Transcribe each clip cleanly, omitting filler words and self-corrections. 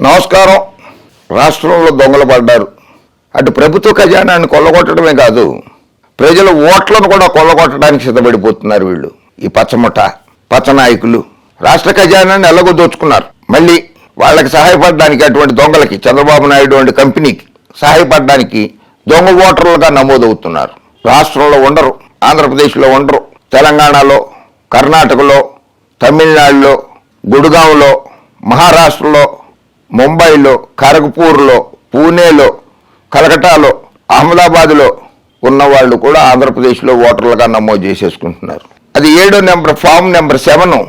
నమస్కారం. రాష్ట్రంలో దొంగలు పడ్డారు. అటు ప్రభుత్వ ఖజానాన్ని కొల్లగొట్టడమే కాదు, ప్రజల ఓట్లను కూడా కొల్లగొట్టడానికి సిద్ధపడిపోతున్నారు వీళ్ళు. ఈ పచ్చ నాయకులు రాష్ట్ర ఖజానాన్ని ఎలాగో దోచుకున్నారు. మళ్ళీ వాళ్ళకి సహాయపడడానికి అటువంటి దొంగలకి చంద్రబాబు నాయుడు వంటి కంపెనీకి సహాయపడడానికి దొంగ ఓటర్లుగా నమోదవుతున్నారు. రాష్ట్రంలో ఉండరు, ఆంధ్రప్రదేశ్లో ఉండరు, తెలంగాణలో, కర్ణాటకలో, తమిళనాడులో, గుడ్గాంలో, మహారాష్ట్రలో, ముంబైలో, ఖరగ్పూర్లో, పూణేలో, కలకటాలో, అహ్మదాబాద్లో ఉన్నవాళ్ళు కూడా ఆంధ్రప్రదేశ్లో ఓటర్లుగా నమోదు చేసేసుకుంటున్నారు. అది 7వ నెంబర్ ఫామ్ నెంబర్ 7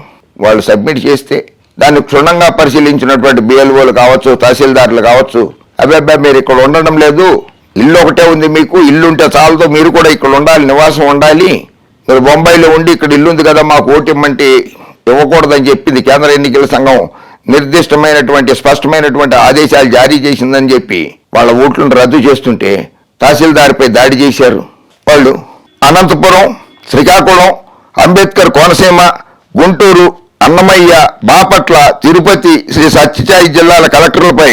వాళ్ళు సబ్మిట్ చేస్తే దాన్ని క్షుణ్ణంగా పరిశీలించినటువంటి బిఎల్ఓలు కావచ్చు, తహసీల్దార్లు కావచ్చు, అబ్బాయి మీరు ఇక్కడ ఉండడం లేదు, ఇల్లు ఒకటే ఉంది, మీకు ఇల్లు ఉంటే చాలతో మీరు కూడా ఇక్కడ ఉండాలి, నివాసం ఉండాలి, మీరు బొంబాయిలో ఉండి ఇక్కడ ఇల్లు ఉంది కదా మాకు ఓటు ఇమ్మంటే ఇవ్వకూడదని చెప్పింది కేంద్ర ఎన్నికల సంఘం. నిర్దిష్టమైనటువంటి స్పష్టమైనటువంటి ఆదేశాలు జారీ చేసిందని చెప్పి వాళ్ళ ఓట్లను రద్దు చేస్తుంటే తహసీల్దార్పై దాడి చేశారు వాళ్ళు. అనంతపురం, శ్రీకాకుళం, అంబేద్కర్ కోనసీమ, గుంటూరు, అన్నమయ్య, బాపట్ల, తిరుపతి, శ్రీ సత్యసాయి జిల్లాల కలెక్టర్లపై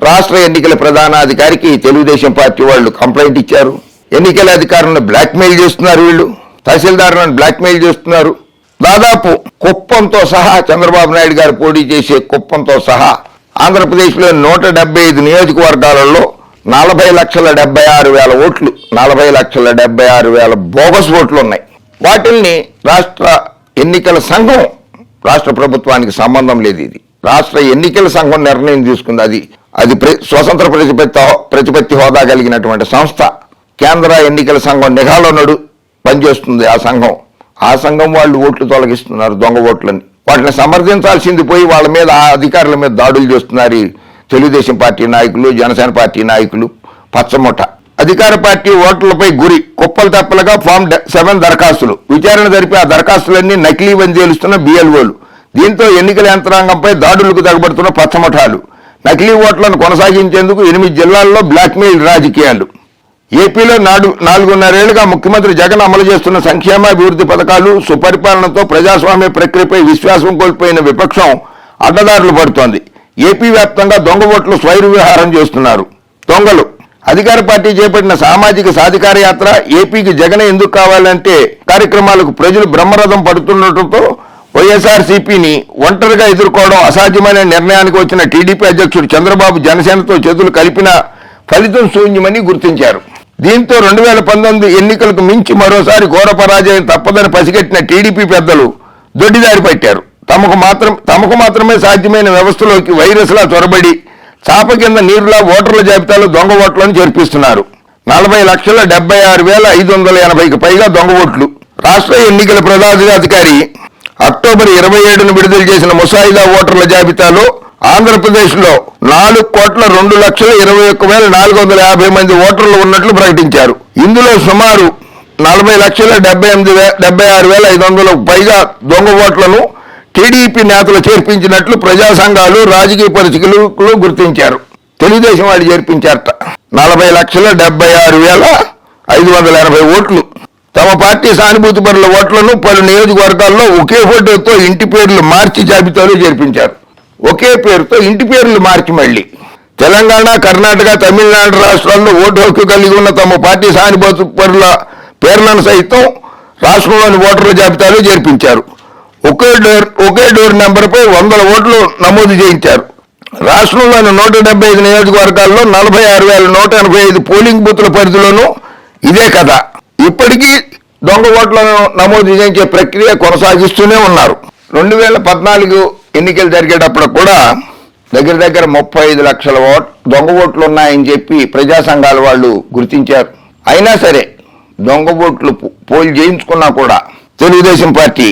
రాష్ట్ర ఎన్నికల ప్రధానాధికారికి తెలుగుదేశం పార్టీ వాళ్ళు కంప్లైంట్ ఇచ్చారు. ఎన్నికల అధికారులను బ్లాక్మెయిల్ చేస్తున్నారు వీళ్ళు, తహసీల్దారులను బ్లాక్మెయిల్ చేస్తున్నారు. దాదాపు కుప్పంతో సహా చంద్రబాబు నాయుడు గారు పోటీ చేసే కుప్పంతో సహా ఆంధ్రప్రదేశ్లో 175 నియోజకవర్గాలలో 40,76,000 ఓట్లు, 40,76,000 బోగస్ ఓట్లు ఉన్నాయి. వాటిల్ని రాష్ట్ర ఎన్నికల సంఘం, రాష్ట్ర ప్రభుత్వానికి సంబంధం లేదు. ఇది రాష్ట్ర ఎన్నికల సంఘం నిర్ణయం తీసుకుంది. అది స్వతంత్ర ప్రతిపత్తి హోదా కలిగినటువంటి సంస్థ. కేంద్ర ఎన్నికల సంఘం నిఘాలో పనిచేస్తుంది ఆ సంఘం వాళ్ళు ఓట్లు తొలగిస్తున్నారు, దొంగ ఓట్లని. వాటిని సమర్థించాల్సింది పోయి వాళ్ళ మీద, ఆ అధికారుల మీద దాడులు చేస్తున్నారు తెలుగుదేశం పార్టీ నాయకులు, జనసేన పార్టీ నాయకులు. పచ్చముఠ అధికార పార్టీ ఓట్లపై గురి, కుప్పలు తప్పలుగా ఫామ్ 7 దరఖాస్తులు. విచారణ జరిపి ఆ దరఖాస్తులన్నీ నకిలీవని తేలుస్తున్న బిఎల్ఓలు. దీంతో ఎన్నికల యంత్రాంగంపై దాడులకు తెగబడుతున్న పచ్చముఠాలు. నకిలీ ఓట్లను కొనసాగించేందుకు 8 జిల్లాల్లో బ్లాక్మెయిల్ రాజకీయాలు. ఏపీలో 4.5 ఏళ్లుగా ముఖ్యమంత్రి జగన్ అమలు చేస్తున్న సంక్షేమాభివృద్ధి పథకాలు, సుపరిపాలనతో ప్రజాస్వామ్య ప్రక్రియపై విశ్వాసం కోల్పోయిన విపక్షం అడ్డదారులు పడుతోంది. ఏపీ వ్యాప్తంగా దొంగ ఓట్లు స్వైర విహారం చేస్తున్నారు దొంగలు. అధికార పార్టీ చేపట్టిన సామాజిక సాధికార యాత్ర, ఏపీకి జగన్ ఎందుకు కావాలంటే కార్యక్రమాలకు ప్రజలు బ్రహ్మరథం పడుతుండటంతో వైఎస్ఆర్సీపీని ఒంటరిగా ఎదుర్కోవడం అసాధ్యమైన నిర్ణయానికి వచ్చిన టీడీపీ అధ్యక్షుడు చంద్రబాబు జనసేనతో చేతులు కలిపిన ఫలితం శూన్యమని గుర్తించారు. దీంతో 2019 ఎన్నికలకు మించి మరోసారి ఘోర పరాజయం తప్పదని పసిగట్టిన టీడీపీ పెద్దలు దొడ్డిదారి పట్టారు. తమకు మాత్రమే సాధ్యమైన వ్యవస్థలోకి వైరస్లా చొరబడి చాప కింద నీరులా ఓటర్ల జాబితాలో దొంగ ఓట్లను చేర్పిస్తున్నారు. 40,76,580కి పైగా దొంగ ఓట్లు. రాష్ట్ర ఎన్నికల ప్రధానాధికారి అక్టోబర్ 27న విడుదల చేసిన ముసాయిదా ఓటర్ల జాబితాలో ఆంధ్రప్రదేశ్లో 4,02,21,450 మంది ఓటర్లు ఉన్నట్లు ప్రకటించారు. ఇందులో సుమారు 40,76,500 పైగా దొంగ ఓట్లను టీడీపీ నేతలు చేర్పించినట్లు ప్రజా సంఘాలు, రాజకీయ పరిశీలకులు గుర్తించారు. తెలుగుదేశం వాళ్ళు చేర్పించారట 40,76,580 ఓట్లు. తమ పార్టీ సానుభూతి పరుల ఓట్లను పలు నియోజకవర్గాల్లో ఒకే ఫోటోతో ఇంటి పేర్లు మార్చి జాబితాలో చేర్పించారు. ఒకే పేరుతో ఇంటి పేర్లు మార్చి మళ్ళీ తెలంగాణ, కర్ణాటక, తమిళనాడు రాష్ట్రాల్లో ఓటు హక్కు కలిగి ఉన్న తమ పార్టీ సానుభూతి పరుల పేర్లను సైతం రాష్ట్రంలోని ఓటర్ల జాబితాలో చేర్పించారు. ఒకే డోర్ నెంబర్పై 100 ఓట్లు నమోదు చేయించారు. రాష్ట్రంలోని 175 నియోజకవర్గాల్లో 46,185 పోలింగ్ బూత్ల పరిధిలోనూ ఇదే కథ. ఇప్పటికీ దొంగ ఓట్లను నమోదు చేయించే ప్రక్రియ కొనసాగిస్తూనే ఉన్నారు. 2014 ఎన్నికలు జరిగేటప్పుడు కూడా దగ్గర 35 లక్షల దొంగ ఓట్లు ఉన్నాయని చెప్పి ప్రజా సంఘాల వాళ్ళు గుర్తించారు. అయినా సరే దొంగ ఓట్లు పోల్ చేయించుకున్నా కూడా తెలుగుదేశం పార్టీ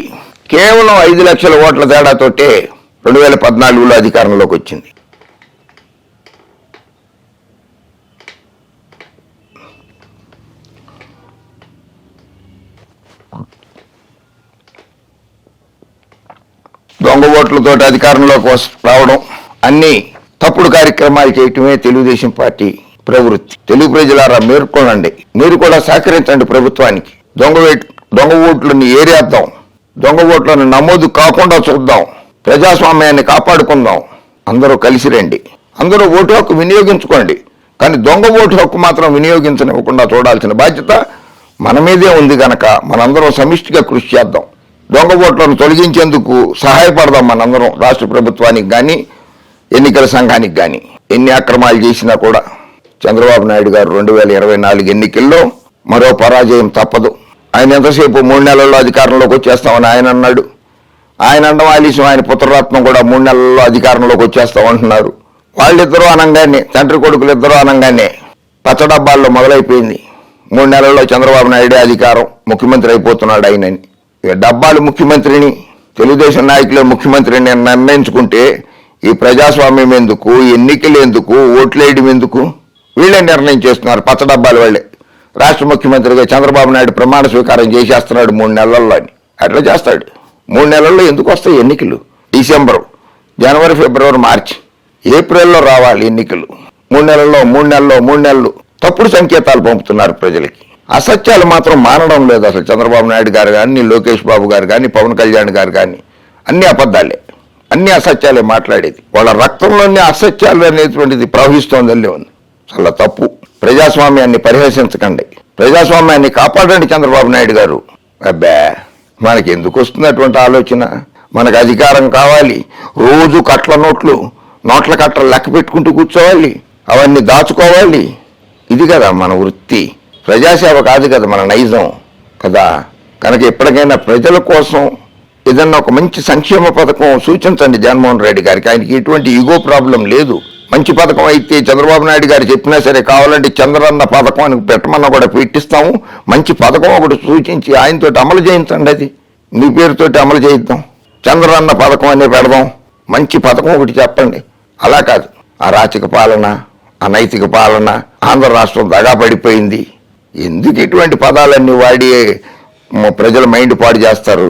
కేవలం 5 లక్షల ఓట్ల తేడాతోటే 2014లో అధికారంలోకి వచ్చింది. దొంగ ఓట్లతో అధికారంలోకి రావడం, అన్ని తప్పుడు కార్యక్రమాలు చేయటమే తెలుగుదేశం పార్టీ ప్రవృత్తి. తెలుగు ప్రజలారా మేర్కొనండి, మీరు కూడా సహకరించండి ప్రభుత్వానికి. దొంగ ఓట్లను ఏరేద్దాం, దొంగ ఓట్లను నమోదు కాకుండా చూద్దాం, ప్రజాస్వామ్యాన్ని కాపాడుకుందాం, అందరూ కలిసి రండి. అందరూ ఓటు హక్కు వినియోగించుకోండి, కానీ దొంగ ఓటు హక్కు మాత్రం వినియోగించనివ్వకుండా చూడాల్సిన బాధ్యత మన మీదే ఉంది కనుక మనందరం సమిష్టిగా కృషి చేద్దాం. దొంగ ఓట్లను తొలగించేందుకు సహాయపడదాం మనందరం, రాష్ట్ర ప్రభుత్వానికి కానీ ఎన్నికల సంఘానికి కానీ. ఎన్ని అక్రమాలు చేసినా కూడా చంద్రబాబు నాయుడు గారు 2024 ఎన్నికల్లో మరో పరాజయం తప్పదు. ఆయన ఎంతసేపు 3 నెలల్లో అధికారంలోకి వచ్చేస్తామని ఆయన అన్నాడు. ఆయన అనడం ఆలస్యం, ఆయన పుత్రరత్నం కూడా 3 నెలల్లో అధికారంలోకి వచ్చేస్తామంటున్నారు. వాళ్ళిద్దరూ అనంగానే, తండ్రి కొడుకులు ఇద్దరూ అనంగానే పచ్చడబ్బాల్లో మొదలైపోయింది. 3 నెలల్లో చంద్రబాబు నాయుడే అధికారం, ముఖ్యమంత్రి అయిపోతున్నాడు ఆయనని. ఇక డబ్బాలు ముఖ్యమంత్రిని, తెలుగుదేశం నాయకులే ముఖ్యమంత్రిని నిర్ణయించుకుంటే ఈ ప్రజాస్వామ్యం ఎందుకు, ఎన్నికలు ఎందుకు, ఓట్లేయడం ఎందుకు? వీళ్ళే నిర్ణయం చేస్తున్నారు, పచ్చడబ్బాలు వాళ్ళే. రాష్ట్ర ముఖ్యమంత్రిగా చంద్రబాబు నాయుడు ప్రమాణ స్వీకారం చేసేస్తున్నాడు 3 నెలల్లో అని. అట్లా చేస్తాడు. 3 నెలల్లో ఎందుకు వస్తాయి ఎన్నికలు? డిసెంబరు, జనవరి, ఫిబ్రవరి, మార్చి, ఏప్రిల్లో రావాలి ఎన్నికలు. 3 నెలలు తప్పుడు సంకేతాలు పంపుతున్నారు ప్రజలకి. అసత్యాలు మాత్రం మానడం లేదు అసలు. చంద్రబాబు నాయుడు గారు కానీ, లోకేష్ బాబు గారు కానీ, పవన్ కళ్యాణ్ గారు కానీ అన్ని అబద్ధాలే, అన్ని అసత్యాలే మాట్లాడేది. వాళ్ళ రక్తంలోనే అసత్యాలు అనేటువంటిది ప్రవహిస్తోందని ఉంది. చాలా తప్పు. ప్రజాస్వామ్యాన్ని పరిహసించకండి, ప్రజాస్వామ్యాన్ని కాపాడండి చంద్రబాబు నాయుడు గారు. అబ్బా, మనకి ఎందుకు వస్తున్నటువంటి ఆలోచన? మనకు అధికారం కావాలి, రోజు నోట్ల కట్టలు లెక్క పెట్టుకుంటూ కూర్చోవాలి, అవన్నీ దాచుకోవాలి. ఇది కదా మన వృత్తి. ప్రజాసేవ కాదు కదా మన నైజం కదా. కనుక ఎప్పటికైనా ప్రజల కోసం ఏదన్నా ఒక మంచి సంక్షేమ పథకం సూచించండి జగన్మోహన్ రెడ్డి గారికి. ఆయనకి ఎటువంటి ఈగో ప్రాబ్లం లేదు. మంచి పథకం అయితే చంద్రబాబు నాయుడు గారు చెప్పినా సరే, కావాలంటే చంద్రన్న పథకం అని పెట్టమన్నా కూడా పెట్టిస్తాము. మంచి పథకం ఒకటి సూచించి ఆయనతో అమలు చేయించండి. అది మీ పేరుతోటి అమలు చేయిద్దాం, చంద్రన్న పథకం అనే పెడదాం. మంచి పథకం ఒకటి చెప్పండి. అలా కాదు అరాచక పాలన, అనైతిక పాలన, ఆంధ్ర రాష్ట్రం దగా పడిపోయింది. ఎందుకు ఇటువంటి పదాలన్నీ వాడి ప్రజల మైండ్ పాడు చేస్తారు?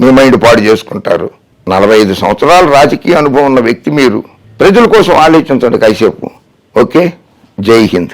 మీ మైండ్ పాడు చేసుకుంటారు. 45 సంవత్సరాల రాజకీయ అనుభవం ఉన్న వ్యక్తి మీరు. ప్రజల కోసం ఆలోచించండి కాసేపు. ఓకే, జై హింద్.